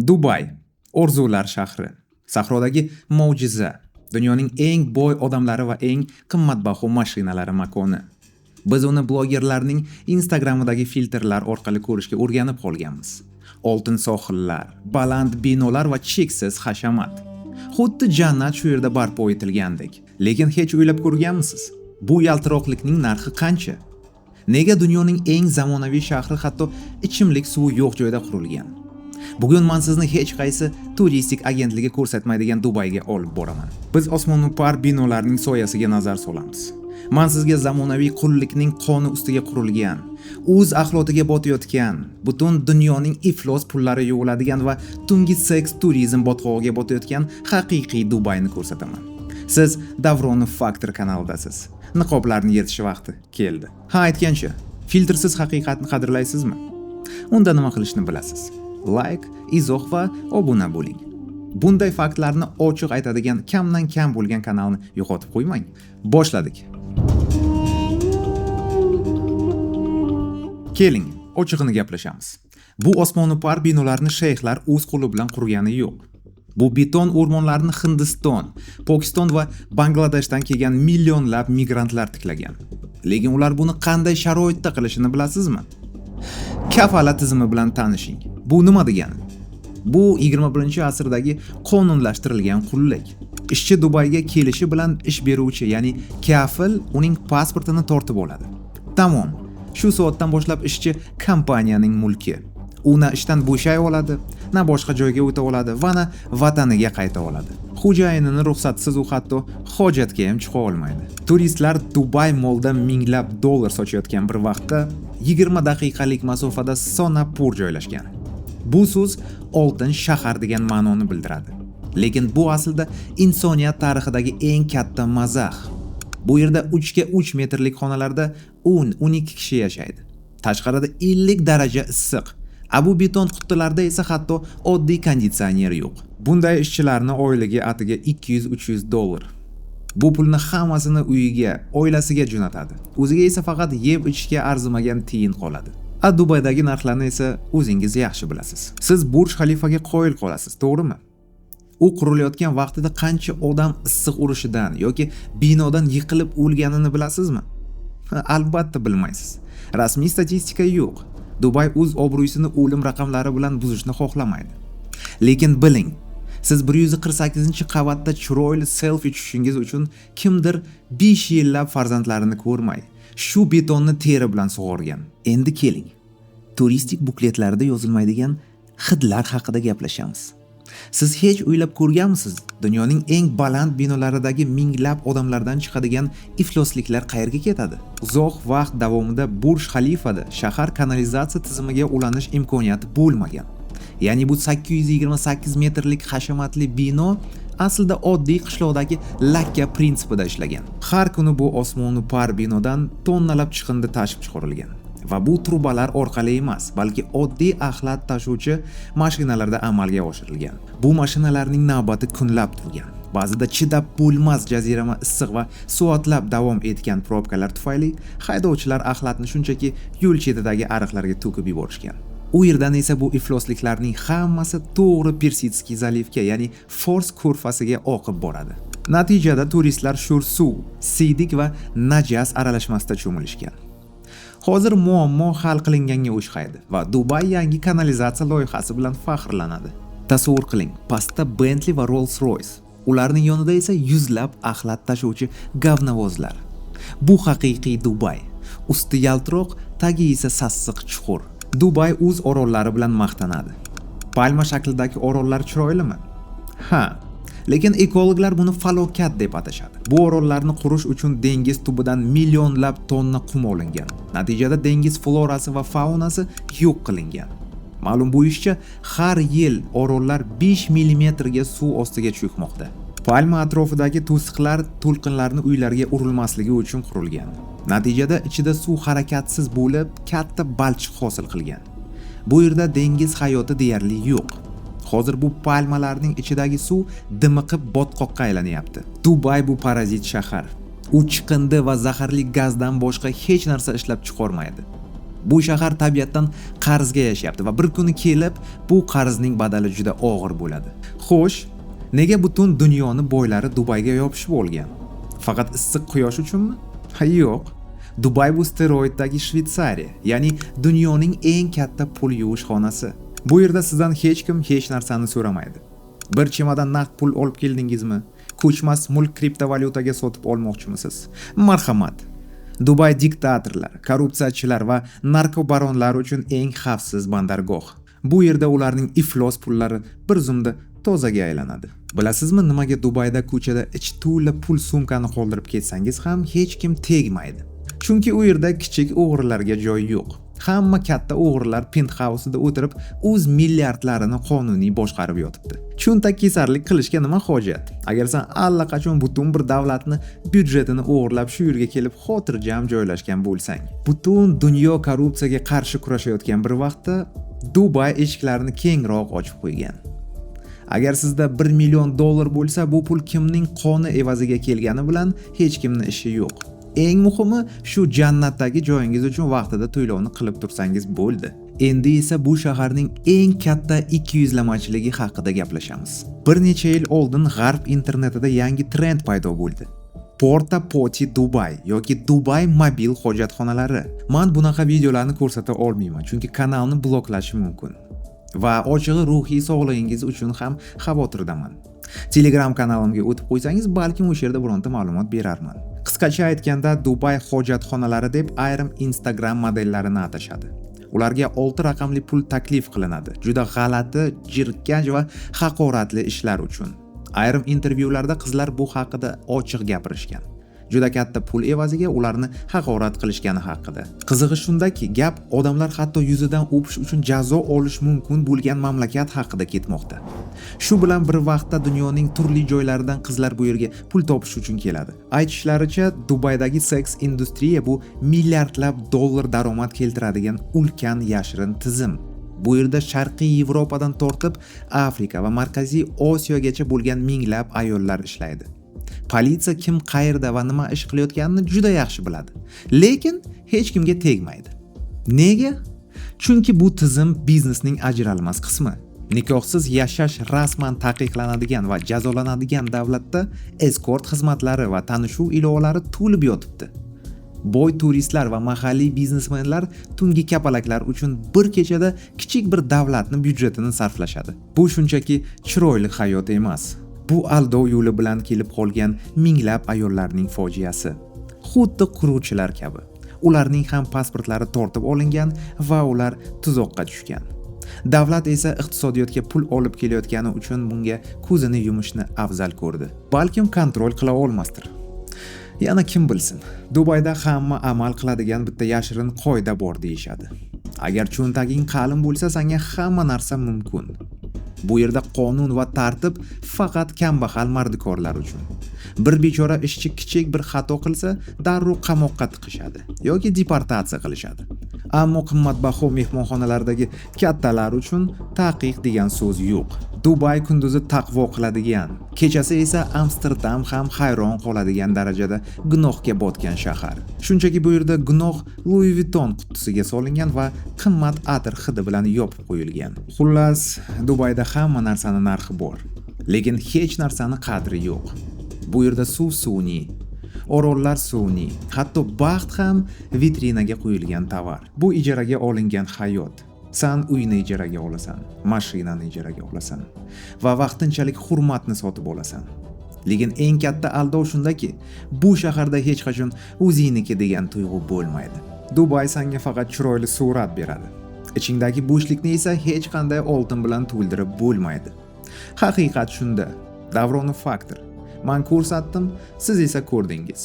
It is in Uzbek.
Dubay, orzular shahri, sahrodagi mo'jiza, dunyoning eng boy odamlari va eng qimmatbaho mashinalari makoni. Biz uni blogerlarning Instagramidagi filtrlar orqali ko'rishga o'rganib qolganmiz. Oltin sohillar, baland binolar va cheksiz hashamat. Xuddi jannat shu yerda barpo etilgandek. Lekin hech o'ylab ko'rganmisiz? Bu yaltiroqlikning narxi qancha? Nega dunyoning eng zamonaviy shahri hatto ichimlik suvi yo'q joyda qurilgan? Bugun men sizni hech qaysi turistik agentligi ko'rsatmaydigan Dubayga olib boraman. Biz osmono'par binolarning soyasiga nazar solamiz. Men sizga zamonaviy qullikning qoni ustiga qurilgan, o'z axlotiga botayotgan, butun dunyoning iflos pullari yuviladigan va tungi seks turizm botqog'iga botayotgan haqiqiy Dubayni ko'rsataman. Siz Davroni Factor kanalidasiz. Niqoblarni yechish vaqti keldi. Ha, aytgancha, filtrsiz haqiqatni qadrlaysizmi? Unda nima qilishni bilasiz? Like, izoh va obuna bo'ling. Bunday faktlarni ochiq aytadigan kamdan kam bo'lgan kanalni yo'qotib qo'ymang. Boshladik. Keling, ochiqini gaplashamiz. Bu osmono'par binolarni shayxlar o'z qo'li bilan qurgani yo'q. Bu beton o'rmonlarni Hindiston, Pokiston va Bangladeshdan kelgan millionlab migrantlar tiklagan. Lekin ular buni qanday sharoitda qilishini bilasizmi? Kafala tizimi bilan tanishing. Bu nima degani? Bu 21-asrdagi qonunlashtirilgan qullik. Ishchi Dubayga kelishi bilan ish beruvchi, ya'ni kafil uning pasportini tortib oladi. Tamom. Shu soatdan boshlab ishchi kompaniyaning mulki. U na ishdan bo'shay oladi, na boshqa joyga o'ta oladi va na vataniga qayta oladi. Xo'jayinini ruxsatsiz u hatto hojatga ham chiqa olmaydi. Turistlar Dubay molda minglab dollar sochayotgan bir vaqtda 20 daqiqalik masofada Sonapur joylashgan. Bu so'z oltin shahar degan ma'noni bildiradi. Lekin bu aslida insoniyat tarixidagi eng katta mazax. Bu yerda 3 ga 3 metrlik xonalarda 10-12 kishi yashaydi. Tashqarida 50 daraja issiq. Bu beton qutilarda esa hatto oddiy konditsioner yo'q. Bunday ishchilarning oyligi atiga 200-300 dollar. Bu pulni hammasini uyiga, oilasiga jo'natadi. O'ziga esa faqat yeb ichishga arzimagan tiyin qoladi. Dubaydagi narxlarni esa o'zingiz yaxshi bilasiz. Siz Burj Xalifaga qoyil qolasiz, to'g'rimi? U qurilayotgan vaqtida qancha odam issiq urishidan yoki binodan yiqilib o'lganini bilasizmi? Albatta bilmaysiz. Rasmiy statistika yo'q. Dubay o'z obro'sini o'lim raqamlari bilan buzishni xohlamaydi. Lekin biling, siz 148-qavatda chiroyli selfie tushishingiz uchun kimdir 5 yillab farzandlarini ko'rmay, shu betonni teri bilan sug'organ. Endi keling, turistik bukletlarda yozilmaydigan hidlar haqida gaplashamiz. Siz hech o'ylab ko'rganmisiz? Dunyoning eng baland binolaridagi minglab odamlardan chiqadigan iflosliklar qayerga ketadi? Uzoq vaqt davomida Burj Xalifada shahar kanalizatsiya tizimiga ulanish imkoniyati bo'lmagan. Ya'ni bu 828 metrlik hashamatli bino aslida oddiy qishloqdagi lakka prinsipida ishlagan. Har kuni bu osmono'par binodan tonnalab chiqindi tashib chiqarilgan. Va bu trubalar orqali emas, balki oddiy axlat tashuvchi mashinalarda amalga oshirilgan. Bu mashinalarning navbati kunlab turgan. Ba'zida chidab bo'lmas jazirama issiq va soatlab davom etgan probkalar tufayli haydovchilar axlatni shunchaki yo'l chetidagi ariqlarga to'kib yuborishgan. U yerdan esa bu iflosliklarning hammasi to'g'ri Persidskiy zalivga, ya'ni Fors ko'rfasiga oqib boradi. Natijada turistlar sho'r suv, siydik va najas aralashmasida cho'milishgan. Hozir muammo hal qilinganga o'xshaydi va Dubay yangi kanalizatsiya loyihasi bilan faxrlanadi. Tasavvur qiling, pastda Bentley va Rolls-Royce, ularning yonida esa yuzlab axlat tashuvchi gavnavozlar. Bu haqiqiy Dubay. Usti yaltiroq, tagi esa sassiq chuqur. Dubay o'z orollari bilan maqtanadi. Palma shaklidagi orollar chiroylimi? Ha, lekin ekologlar buni falokat deb atashadi. Bu orollarni qurish uchun dengiz tubidan millionlab tonna qum olingan. Natijada dengiz florasi va faunasi yo'q qilingan. Ma'lum bo'lishicha, har yil orollar 5 mm ga suv ostiga cho'kmoqda. Palma atrofidagi to'siqlar to'lqinlarni uylarga urilmasligi uchun qurilgan. Natijada ichida suv harakatsiz bo'lib, katta balchiq hosil qilgan. Bu yerda dengiz hayoti deyarli yo'q. Hozir bu palmalarning ichidagi suv dimiqib botqoqqa aylanyapti. Dubay bu parazit shahar. U chiqindi va zaharli gazdan boshqa hech narsa ishlab chiqarmaydi. Bu shahar tabiatdan qarzga yashayapti va bir kuni kelib bu qarzning badali juda og'ir bo'ladi. Xo'sh, nega butun dunyoni boylari Dubayga yopishib olgan? Faqat issiq quyosh uchunmi? Yo'q. Dubay bu steroiddagi Shvetsariya, ya'ni dunyoning eng katta pul yuvish xonasi. Bu yerda sizdan hech kim hech narsani so'ramaydi. Bir chemodan naqd pul olib keldingizmi? Ko'chmas mulk kriptovalyutaga sotib olmoqchimisiz? Marhamat. Dubay diktatorlar, korrupsiyachilar va narkobaronlar uchun eng xavfsiz bandargoh. Bu yerda ularning iflos pullari bir zumda tozaga aylanadi. Bilasizmi, nimaga Dubayda ko'chada ich to'la pul sumkani qoldirib ketsangiz ham hech kim tegmaydi? Chunki u yerda kichik o'g'rilarga joy yo'q. Hamma katta o'g'rilar penthouse-da o'tirib, o'z milliardlarini qonuniy boshqarib yotibdi. Cho'ntak kesarlik qilishga nima hojat? Agar sen allaqachon butun bir davlatni byudjetini o'g'irlab shu yerga kelib xotirjam joylashgan bo'lsang, butun dunyo korrupsiyaga qarshi kurashayotgan bir vaqtda Dubay eshiklarini kengroq ochib qo'ygan. Agar sizda $1 million bo'lsa, bu pul kimning qoni evaziga kelgani bilan hech kimning ishi yo'q. Eng muhimi, shu jannatdagi joyingiz uchun vaqtida to'lovni qilib tursangiz bo'ldi. Endi esa bu shaharning eng katta 200lamachiligi haqida gaplashamiz. Bir necha yil oldin g'arb internetida yangi trend paydo bo'ldi. Porta Potty Dubai yoki Dubai mobil hojatxonalari. Men bunaqa videolarni ko'rsata olmayman, chunki kanalni bloklashi mumkin. Va ochig'i ruhiy sog'lig'ingiz uchun ham xavotirdaman. Telegram kanalimga o'tib qo'ysangiz, balkim o'sha yerda bironta ma'lumot berarman. Qisqacha aytganda, Dubai hojatxonalari deb ayrim Instagram modellarini atashadi. Ularga 6 raqamli pul taklif qilinadi. Juda g'alati, jirkanch va haqoratli ishlar uchun. Ayrim intervyularda qizlar bu haqida ochiq gapirishgan. Juda katta pul evaziga ularni haqorat qilishgani haqida. Qizig'i shundaki, gap odamlar hatto yuzidan o'pish uchun jazo olish mumkin bo'lgan mamlakat haqida ketmoqda. Shu bilan bir vaqtda dunyoning turli joylaridan qizlar bu yerga pul topish uchun keladi. Aytishlaricha, Dubaydagi seks industriya bu milliardlab dollar daromad keltiradigan ulkan yashirin tizim. Bu yerda Sharqiy Yevropadan tortib Afrika va Markaziy Osiyogacha bo'lgan minglab ayollar ishlaydi. Politsiya kim qayerda va nima ish qilayotganini juda yaxshi biladi. Lekin hech kimga tegmaydi. Nega? Chunki bu tizim biznesning ajralmas qismi. Nikohsiz yashash rasman taqiqlanadigan va jazolanadigan davlatda eskort xizmatlari va tanishuv ilovalari to'lib yotibdi. Boy turistlar va mahalliy biznesmenlar tungi kapalaklar uchun bir kechada kichik bir davlatning byudjetini sarflashadi. Bu shunchaki chiroyli hayot emas. Bu aldov yo'li bilan kelib qolgan minglab ayollarning fojiasi. Xuddi quruvchilar kabi. Ularning ham pasportlari tortib olingan va ular tuzoqqa tushgan. Davlat esa iqtisodiyotga pul olib kelayotgani uchun bunga ko'zini yumishni afzal ko'rdi. Balkim kontrol qila olmasdir. Yana kim bilsin. Dubayda hamma amal qiladigan bitta yashirin qoida bor deyishadi. Agar cho'ntaging qalin bo'lsa, senga hamma narsa mumkin. Bu yerda qonun va tartib faqat kambag'al mardikorlar uchun. Bir bechora ishchi kichik bir xato qilsa, darrov qamoqqa tiqishadi yoki deportatsiya qilishadi. Ammo qimmatbaho mehmonxonalardagi kattalar uchun taqiq degan so'z yo'q. Dubay kunduzi taqvo qiladigan, kechasi esa Amsterdam ham hayron qoladigan darajada gunohga botgan shahar. Shunchaki bu yerda gunoh Louis Vuitton qutisiga solingan va qimmat atir hidi bilan yopib qo'yilgan. Xullas, Dubayda hamma narsaning narxi bor, lekin hech narsaning qadri yo'q. Bu yerda suv sun'iy, orollar sun'iy, hatto baxt ham vitrinaga qo'yilgan tovar. Bu ijaraga olingan hayot. Sen uyni ijaraga olasan, mashinani ijaraga olasan va vaqtinchalik hurmatni sotib olasan. Lekin eng katta aldov shundaki, bu shaharda hech qachon o'zingniki degan tuyg'u bo'lmaydi. Dubay senga faqat chiroyli surat beradi. Ichingdagi bo'shlikni esa hech qanday oltin bilan to'ldirib bo'lmaydi. Haqiqat shunda. Davroni faktor. Men ko'rsatdim, siz esa ko'rdingiz.